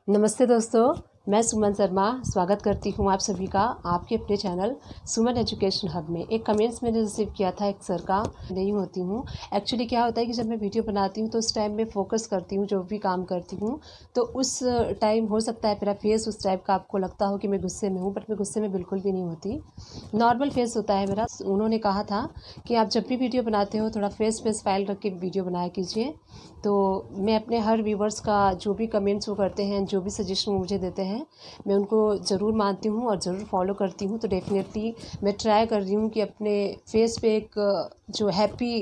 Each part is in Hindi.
नमस्ते दोस्तों, मैं सुमन शर्मा स्वागत करती हूँ आप सभी का आपके अपने चैनल सुमन एजुकेशन हब में। एक कमेंट्स मैंने रिसीव किया था एक सर का, नहीं होती हूँ। एक्चुअली क्या होता है कि जब मैं वीडियो बनाती हूँ तो उस टाइम में फोकस करती हूँ, जो भी काम करती हूँ, तो उस टाइम हो सकता है मेरा फेस उस टाइप का आपको लगता हो कि मैं गुस्से में हूँ, बट मैं गुस्से में बिल्कुल भी नहीं होती। नॉर्मल फेस होता है मेरा। उन्होंने कहा था कि आप जब भी वीडियो बनाते हो थोड़ा फेस फाइल रख के वीडियो बनाया कीजिए। तो मैं अपने हर व्यूवर्स का जो भी कमेंट्स वो करते हैं, जो भी सजेशन मुझे देते हैं, मैं उनको ज़रूर मानती हूँ और ज़रूर फॉलो करती हूँ। तो डेफिनेटली मैं ट्राई कर रही हूँ कि अपने फेस पे एक जो हैप्पी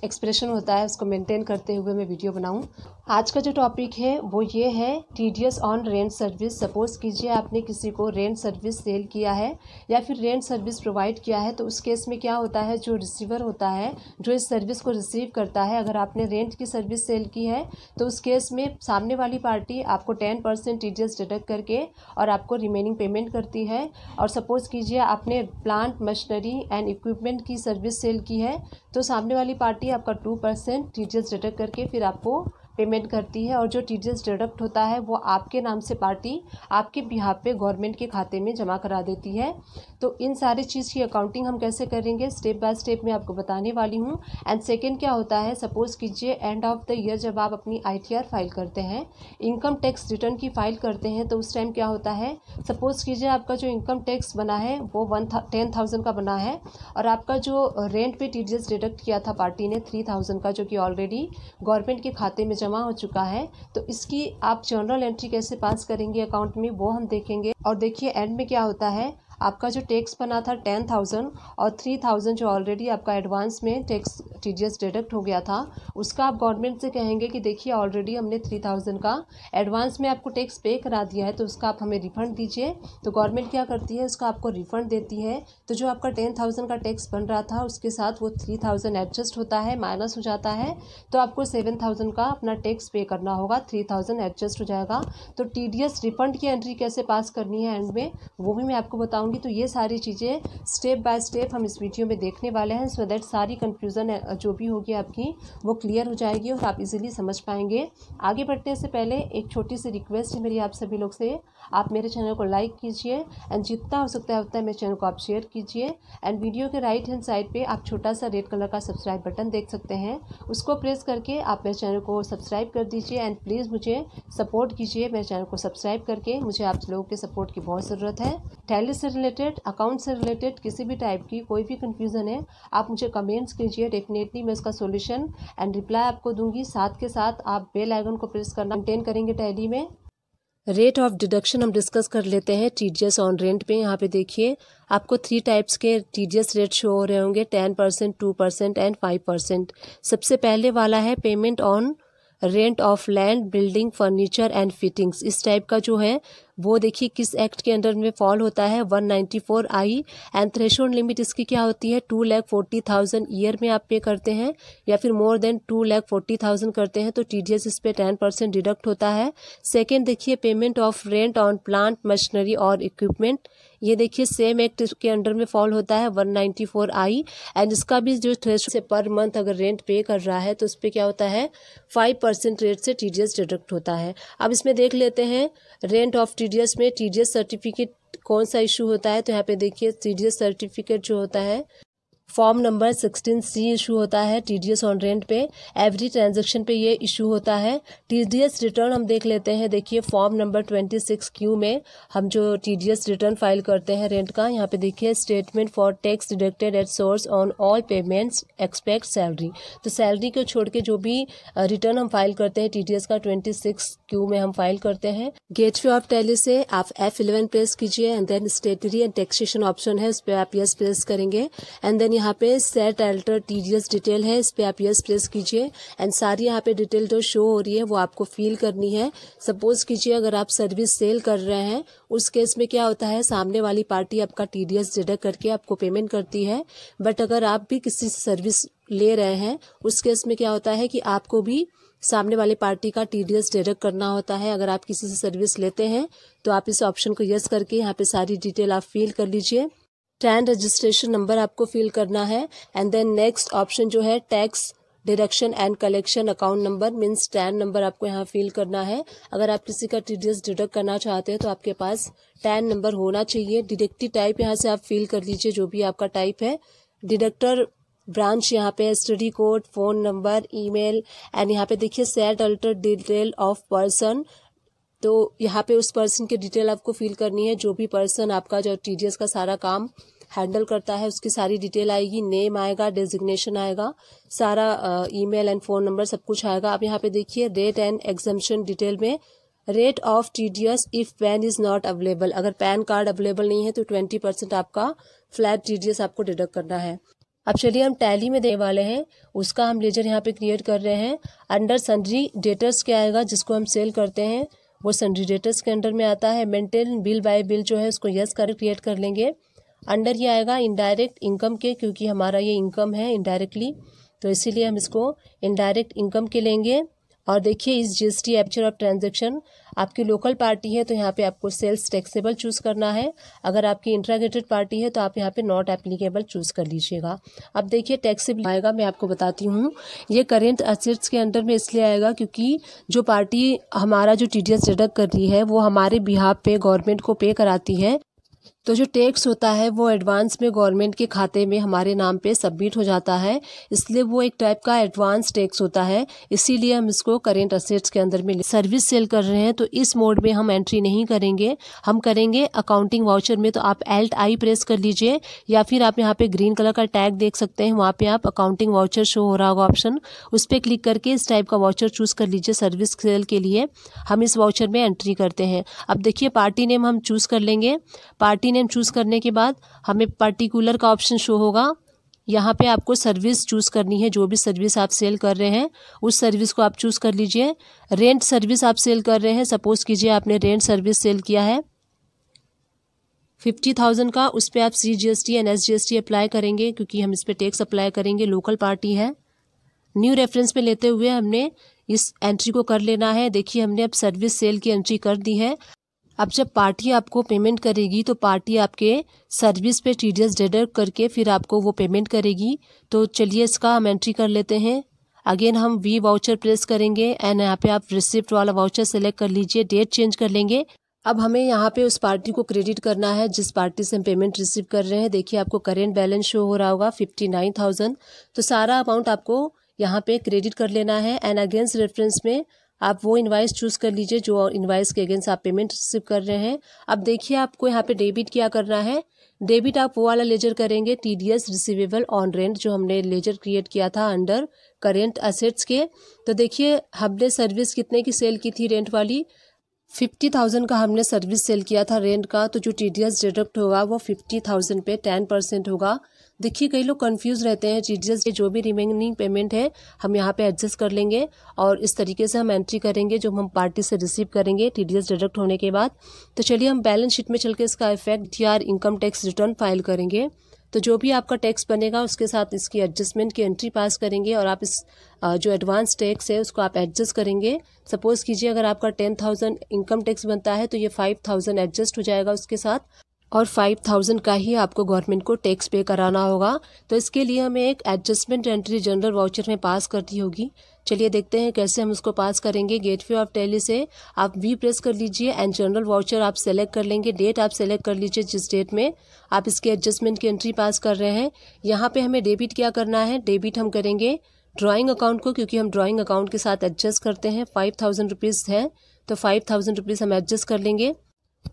एक्सप्रेशन होता है उसको मेंटेन करते हुए मैं वीडियो बनाऊं। आज का जो टॉपिक है वो ये है TDS on rent service. Suppose कीजिए आपने किसी को रेंट सर्विस सेल किया है या फिर रेंट सर्विस प्रोवाइड किया है, तो उस केस में क्या होता है, जो रिसीवर होता है, जो इस सर्विस को रिसीव करता है, अगर आपने रेंट की सर्विस सेल की है तो उस केस में सामने वाली पार्टी आपको 10% टीडीएस डिडक्ट करके और आपको रिमेनिंग पेमेंट करती है। और सपोज़ कीजिए आपने प्लांट मशीनरी एंड इक्विपमेंट की सर्विस सेल की है, तो सामने वाली पार्टी आपका 2% टीडीएस डिडक्ट करके फिर आपको पेमेंट करती है। और जो टीडीएस डिडक्ट होता है वो आपके नाम से पार्टी आपके बिहाफ पे गवर्नमेंट के खाते में जमा करा देती है। तो इन सारी चीज़ की अकाउंटिंग हम कैसे करेंगे, स्टेप बाय स्टेप मैं आपको बताने वाली हूँ। एंड सेकेंड क्या होता है, सपोज़ कीजिए एंड ऑफ द ईयर जब आप अपनी ITR फाइल करते हैं, इनकम टैक्स रिटर्न की फाइल करते हैं, तो उस टाइम क्या होता है, सपोज़ कीजिए आपका जो इनकम टैक्स बना है वो 10,000 का बना है और आपका जो रेंट पे टीडीएस डिडक्ट किया था पार्टी ने 3,000 का, जो कि ऑलरेडी गवर्नमेंट के खाते में जमा हो चुका है। तो इसकी आप जर्नल एंट्री कैसे पास करेंगे अकाउंट में, वो हम देखेंगे। और देखिए एंड में क्या होता है, आपका जो टैक्स बना था 10,000 और 3,000 जो ऑलरेडी आपका एडवांस में टैक्स टीडीएस डिडक्ट हो गया था, उसका आप गवर्नमेंट से कहेंगे कि देखिए ऑलरेडी हमने 3,000 का एडवांस में आपको टैक्स पे करा दिया है, तो उसका आप हमें रिफंड दीजिए। तो गवर्नमेंट क्या करती है, उसका आपको रिफंड देती है। तो जो आपका 10,000 का टैक्स बन रहा था उसके साथ वो 3,000 एडजस्ट होता है, माइनस हो जाता है, तो आपको 7,000 का अपना टैक्स पे करना होगा, 3,000 एडजस्ट हो जाएगा। तो टीडीएस रिफंड की एंट्री कैसे पास करनी है एंड में, वो भी मैं आपको बताऊंगी। तो ये सारी चीज़ें स्टेप बाय स्टेप हम इस वीडियो में देखने वाले हैं, सो दैट सारी कन्फ्यूज़न जो भी होगी आपकी वो क्लियर हो जाएगी और आप इजीली समझ पाएंगे। आगे बढ़ने से पहले एक छोटी सी रिक्वेस्ट है मेरी आप सभी लोग से, आप मेरे चैनल को लाइक कीजिए एंड जितना हो सकता है उतना मेरे चैनल को आप शेयर कीजिए। एंड वीडियो के राइट हैंड साइड पे आप छोटा सा रेड कलर का सब्सक्राइब बटन देख सकते हैं, उसको प्रेस करके आप मेरे चैनल को सब्सक्राइब कर दीजिए। एंड प्लीज़ मुझे सपोर्ट कीजिए, मेरे चैनल को सब्सक्राइब करके, मुझे आप लोगों के सपोर्ट की बहुत ज़रूरत है। टैली से रिलेटेड, अकाउंट से रिलेटेड किसी भी टाइप की कोई भी कन्फ्यूज़न है, आप मुझे कमेंट्स कीजिए, डेफिनेटली मैं उसका सॉल्यूशन एंड रिप्लाई आपको दूंगी। साथ के साथ आप बेल आइकन को प्रेस करना मेंटेन करेंगे टैली में। रेट ऑफ डिडक्शन हम डिस्कस कर लेते हैं टीडीएस ऑन रेंट पे। यहाँ पे देखिए आपको 3 टाइप्स के टीडीएस रेट शो हो रहे होंगे, 10%, 2% एंड 5%। सबसे पहले वाला है payment on rent of land, building, furniture and fittings. इस टाइप का जो है वो देखिए किस एक्ट के अंडर में फॉल होता है, 194I। एंड थ्रेशोल्ड लिमिट इसकी क्या होती है, 2,40,000 ईयर में आप पे करते हैं या फिर मोर देन 2,40,000 करते हैं तो टीडीएस इस पे 10% डिडक्ट होता है। सेकेंड देखिए payment of rent on plant, machinery और इक्विपमेंट, ये देखिए सेम एक्ट के अंडर में फॉल होता है, 194I। एंड इसका भी जो थ्रेशोल्ड से पर मंथ अगर रेंट पे कर रहा है तो उस पर क्या होता है, 5% रेट से टीडीएस डिडक्ट होता है। अब इसमें देख लेते हैं रेंट ऑफ टीडीएस में टीडीएस सर्टिफिकेट कौन सा इशू होता है। तो यहाँ पे देखिए टीडीएस सर्टिफिकेट जो होता है फॉर्म नंबर 16C इशू होता है टीडीएस ऑन रेंट पे। एवरी ट्रांजैक्शन पे ये इशू होता है। टीडीएस रिटर्न हम देख लेते हैं, देखिए फॉर्म नंबर 26Q में हम जो टीडीएस रिटर्न फाइल करते हैं रेंट का, यहाँ पे देखिए statement for tax deducted at source on all payments expect salary. तो सैलरी को छोड़ के जो भी रिटर्न हम फाइल करते हैं टीडीएस का 26Q में हम फाइल करते हैं। गेटवे ऑफ टैली से आप F11 प्रेस कीजिए and then statutory and taxation option है, उस पर आप यस प्रेस करेंगे। एंड देन यहाँ पे सेट अल्टर टीडीएस डिटेल है, इस पे आप यस प्रेस कीजिए। एंड सारी यहाँ पे डिटेल जो शो हो रही है वो आपको फिल करनी है। सपोज कीजिए अगर आप सर्विस सेल कर रहे हैं, उस केस में क्या होता है, सामने वाली पार्टी आपका टीडीएस डिडक्ट करके आपको पेमेंट करती है। बट अगर आप भी किसी से सर्विस ले रहे हैं, उस केस में क्या होता है कि आपको भी सामने वाली पार्टी का टीडीएस डिडक्ट करना होता है। अगर आप किसी से सर्विस लेते हैं तो आप इस ऑप्शन को यस करके यहाँ पे सारी डिटेल आप फिल कर लीजिए। टैन रजिस्ट्रेशन नंबर आपको फिल करना है। एंड देन नेक्स्ट ऑप्शन जो है tax deduction and collection account number means tan number आपको यहाँ फिल करना है। अगर आप किसी का टीडीएस डिडक्ट करना चाहते हैं तो आपके पास टैन नंबर होना चाहिए। डिडक्टिव टाइप यहाँ से आप फिल कर लीजिए, जो भी आपका टाइप है। डिडक्टर ब्रांच यहाँ पे study code, phone number, email and यहाँ पे देखिए set alter detail of person. तो यहाँ पे उस पर्सन की डिटेल आपको फिल करनी है। जो भी पर्सन आपका जो टीडीएस का सारा काम हैंडल करता है उसकी सारी डिटेल आएगी, नेम आएगा, डेजिग्नेशन आएगा, सारा ईमेल एंड फ़ोन नंबर सब कुछ आएगा। अब यहाँ पे देखिए रेट एंड एग्जम्पशन डिटेल में rate of TDS if pan is not available. अगर पैन कार्ड अवेलेबल नहीं है तो 20% आपका फ्लैट टीडीएस आपको डिडक्ट करना है। अब चलिए हम टैली में देने वाले हैं, उसका हम लेजर यहाँ पे क्रिएट कर रहे हैं। अंडर सन्ड्री डेटर्स क्या आएगा, जिसको हम सेल करते हैं वो सन्ड्री डेटर्स के अंडर में आता है। मेंटेन बिल बाय बिल जो है उसको यस कर क्रिएट कर लेंगे। अंडर ये आएगा इनडायरेक्ट इनकम के, क्योंकि हमारा ये इनकम है इनडायरेक्टली, तो इसीलिए हम इसको इनडायरेक्ट इनकम के लेंगे। और देखिए इस जीएसटी एप्चर ऑफ ट्रांजैक्शन आपकी लोकल पार्टी है तो यहाँ पे आपको सेल्स टैक्सेबल चूज़ करना है। अगर आपकी इंट्राग्रेटेड पार्टी है तो आप यहाँ पे नॉट एप्लीकेबल चूज़ कर लीजिएगा। अब देखिए टैक्सेबल आएगा, मैं आपको बताती हूँ। ये करेंट असेट्स के अंडर में इसलिए आएगा क्योंकि जो पार्टी हमारा जो टीडीएस डिडक्ट कर रही है वो हमारे बिहाफ पे गवर्नमेंट को पे कराती है। तो जो टैक्स होता है वो एडवांस में गवर्नमेंट के खाते में हमारे नाम पे सबमिट हो जाता है, इसलिए वो एक टाइप का एडवांस टैक्स होता है। इसीलिए हम इसको करेंट असेट्स के अंदर में सर्विस सेल कर रहे हैं तो इस मोड में हम एंट्री नहीं करेंगे, हम करेंगे अकाउंटिंग वाउचर में। तो आप Alt I प्रेस कर लीजिए या फिर आप यहाँ पे ग्रीन कलर का टैग देख सकते हैं, वहाँ पे आप अकाउंटिंग वाउचर शो हो रहा होगा ऑप्शन, उस पर क्लिक करके इस टाइप का वाउचर चूज़ कर लीजिए। सर्विस सेल के लिए हम इस वाउचर में एंट्री करते हैं। अब देखिए पार्टी नेम हम चूज़ कर लेंगे। पार्टी नेम चूज़ करने के बाद हमें पर्टिकुलर का ऑप्शन शो होगा। यहाँ पे आपको सर्विस चूज़ करनी है, जो भी सर्विस आप सेल कर रहे हैं उस सर्विस को आप चूज़ कर लीजिए। रेंट सर्विस आप सेल कर रहे हैं, सपोज कीजिए आपने रेंट सर्विस सेल किया है 50,000 का, उस पर आप CGST एंड SGST अप्लाई करेंगे क्योंकि हम इस पर टैक्स अप्लाई करेंगे, लोकल पार्टी है। न्यू रेफरेंस में लेते हुए हमने इस एंट्री को कर लेना है। देखिए हमने अब सर्विस सेल की एंट्री कर दी है। अब जब पार्टी आपको पेमेंट करेगी तो पार्टी आपके सर्विस पे टीडीएस डिडक्ट करके फिर आपको वो पेमेंट करेगी। तो चलिए इसका हम एंट्री कर लेते हैं। अगेन हम वी वाउचर प्रेस करेंगे एंड यहाँ पे आप रिसिप्ट वाला वाउचर सेलेक्ट कर लीजिए, डेट चेंज कर लेंगे। अब हमें यहाँ पे उस पार्टी को क्रेडिट करना है जिस पार्टी से हम पेमेंट रिसीव कर रहे हैं। देखिए आपको करेंट बैलेंस शो हो रहा होगा 59,000, तो सारा अमाउंट आपको यहाँ पे क्रेडिट कर लेना है। एंड अगेंस्ट रेफरेंस में आप वो इनवाइस चूज़ कर लीजिए जो इनवाइस के अगेंस्ट आप पेमेंट रिसीव कर रहे हैं। अब देखिए आपको यहाँ पे डेबिट क्या करना है। डेबिट आप वो वाला लेजर करेंगे टीडीएस रिसीवेबल ऑन रेंट, जो हमने लेजर क्रिएट किया था अंडर करेंट असेट्स के। तो देखिए हमने सर्विस कितने की सेल की थी, रेंट वाली 50,000 का हमने सर्विस सेल किया था रेंट का। तो जो टीडीएस डिडक्ट होगा वो 50,000 पे 10% होगा। देखिए कई लोग कंफ्यूज रहते हैं, टीडीएस के जो भी रिमेनिंग पेमेंट है हम यहाँ पे एडजस्ट कर लेंगे और इस तरीके से हम एंट्री करेंगे जो हम पार्टी से रिसीव करेंगे टीडीएस डिडक्ट होने के बाद। तो चलिए हम बैलेंस शीट में चल के इसका effect income tax return file करेंगे। तो जो भी आपका टैक्स बनेगा उसके साथ इसकी एडजस्टमेंट की एंट्री पास करेंगे और आप इस जो एडवांस टैक्स है उसको आप एडजस्ट करेंगे। सपोज़ कीजिए अगर आपका 10,000 इनकम टैक्स बनता है तो ये 5,000 एडजस्ट हो जाएगा उसके साथ, और 5,000 का ही आपको गवर्नमेंट को टैक्स पे कराना होगा। तो इसके लिए हमें एक एडजस्टमेंट एंट्री जनरल वाउचर में पास करनी होगी। चलिए देखते हैं कैसे हम उसको पास करेंगे। गेटवे ऑफ टैली से आप वी प्रेस कर लीजिए एंड जनरल वाउचर आप सेलेक्ट कर लेंगे। डेट आप सेलेक्ट कर लीजिए जिस डेट में आप इसके एडजस्टमेंट की एंट्री पास कर रहे हैं। यहाँ पे हमें डेबिट क्या करना है, डेबिट हम करेंगे ड्राइंग अकाउंट को, क्योंकि हम ड्राइंग अकाउंट के साथ एडजस्ट करते हैं। 5,000 रुपीज़ है तो 5,000 रुपीज़ हम एडजस्ट कर लेंगे।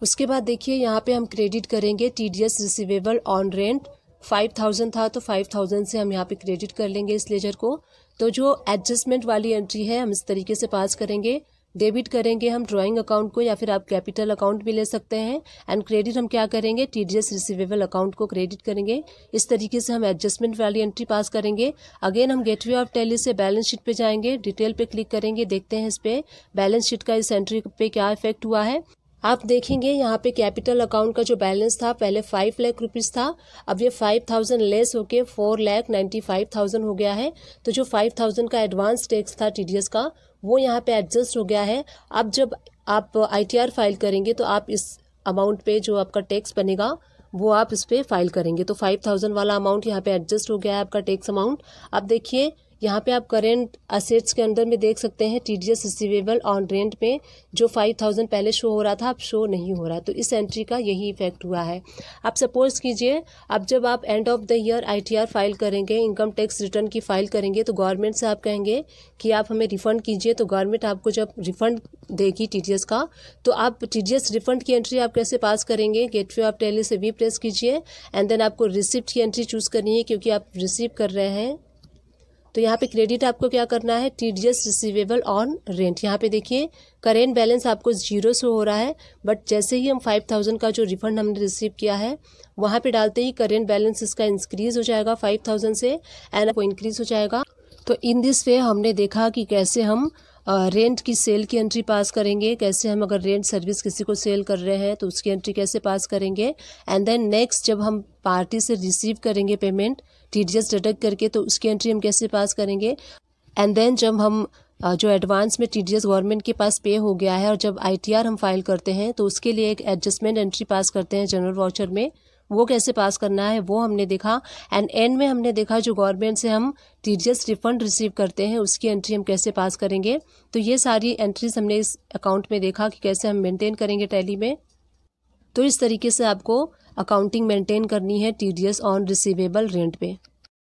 उसके बाद देखिए यहाँ पे हम क्रेडिट करेंगे टीडीएस रिसीवेबल ऑन रेंट। 5,000 था तो 5,000 से हम यहाँ पे क्रेडिट कर लेंगे इस लेजर को। तो जो एडजस्टमेंट वाली एंट्री है हम इस तरीके से पास करेंगे। डेबिट करेंगे हम ड्राइंग अकाउंट को या फिर आप कैपिटल अकाउंट भी ले सकते हैं। एंड क्रेडिट हम क्या करेंगे, टीडीएस रिसीवेबल अकाउंट को क्रेडिट करेंगे। इस तरीके से हम एडजस्टमेंट वाली एंट्री पास करेंगे। अगेन हम गेटवे ऑफ टैली से बैलेंस शीट पे जाएंगे, डिटेल पे क्लिक करेंगे, देखते हैं इस पे बैलेंस शीट का इस एंट्री पे क्या इफेक्ट हुआ है। आप देखेंगे यहाँ पे कैपिटल अकाउंट का जो बैलेंस था पहले 5 लाख रुपीज़ था, अब ये 5,000 लेस होके 4,95,000 हो गया है। तो जो 5,000 का एडवांस टैक्स था टीडीएस का वो यहाँ पे एडजस्ट हो गया है। अब जब आप ITR फाइल करेंगे तो आप इस अमाउंट पे जो आपका टैक्स बनेगा वो आप इस पे फाइल करेंगे। तो 5,000 वाला अमाउंट यहाँ पे एडजस्ट हो गया है आपका टैक्स अमाउंट। अब देखिए यहाँ पे आप करेंट असेट्स के अंदर में देख सकते हैं TDS रिसीवेबल ऑन रेंट में जो 5000 पहले शो हो रहा था अब शो नहीं हो रहा, तो इस एंट्री का यही इफेक्ट हुआ है। आप सपोज कीजिए अब जब आप end of the year ITR file करेंगे, इनकम टैक्स रिटर्न की फाइल करेंगे, तो गवर्नमेंट से आप कहेंगे कि आप हमें रिफंड कीजिए, तो गवर्नमेंट आपको जब रिफंड देगी TDS का, तो आप TDS रिफंड की एंट्री आप कैसे पास करेंगे, गेटवे ऑफ टैली से भी प्रेस कीजिए एंड देन आपको रिसिप्ट की एंट्री चूज करनी है क्योंकि आप रिसीव कर रहे हैं। तो यहाँ पे क्रेडिट आपको क्या करना है, TDS रिसीवेबल ऑन रेंट। यहाँ पे देखिए करेंट बैलेंस आपको 0 शो हो रहा है, बट जैसे ही हम 5000 का जो रिफंड हमने रिसीव किया है वहाँ पे डालते ही करेंट बैलेंस इसका इंक्रीज हो जाएगा 5000 से एंड आपको इंक्रीज हो जाएगा। तो इन दिस वे हमने देखा कि कैसे हम रेंट की सेल की एंट्री पास करेंगे, कैसे हम अगर रेंट सर्विस किसी को सेल कर रहे हैं तो उसकी एंट्री कैसे पास करेंगे, एंड देन नेक्स्ट जब हम पार्टी से रिसीव करेंगे पेमेंट TDS डिडक्ट करके तो उसकी एंट्री हम कैसे पास करेंगे, एंड देन जब हम जो एडवांस में TDS गवर्नमेंट के पास पे हो गया है और जब ITR हम फाइल करते हैं तो उसके लिए एक एडजस्टमेंट एंट्री पास करते हैं जनरल वाउचर में, वो कैसे पास करना है वो हमने देखा। एंड एंड में हमने देखा जो गवर्नमेंट से हम TDS रिफंड रिसीव करते हैं उसकी एंट्री हम कैसे पास करेंगे। तो ये सारी एंट्रीज हमने इस अकाउंट में देखा कि कैसे हम मेंटेन करेंगे टैली में। तो इस तरीके से आपको अकाउंटिंग मेंटेन करनी है TDS ऑन रिसीवेबल रेंट पे।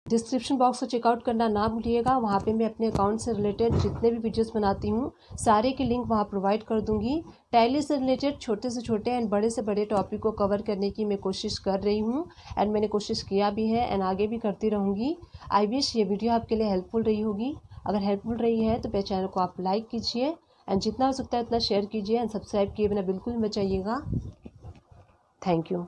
डिस्क्रिप्शन बॉक्स को चेकआउट करना ना भूलिएगा, वहाँ पे मैं अपने अकाउंट से रिलेटेड जितने भी वीडियोस बनाती हूँ सारे के लिंक वहाँ प्रोवाइड कर दूँगी। टैली से रिलेटेड छोटे से छोटे एंड बड़े से बड़े टॉपिक को कवर करने की मैं कोशिश कर रही हूँ एंड मैंने कोशिश किया भी है एंड आगे भी करती रहूँगी। आई विश ये वीडियो आपके लिए हेल्पफुल रही होगी। अगर हेल्पफुल रही है तो मेरे चैनल को आप लाइक कीजिए एंड जितना हो सकता है उतना शेयर कीजिए एंड सब्सक्राइब किए बिना बिल्कुल मत जाइएगा। Thank you.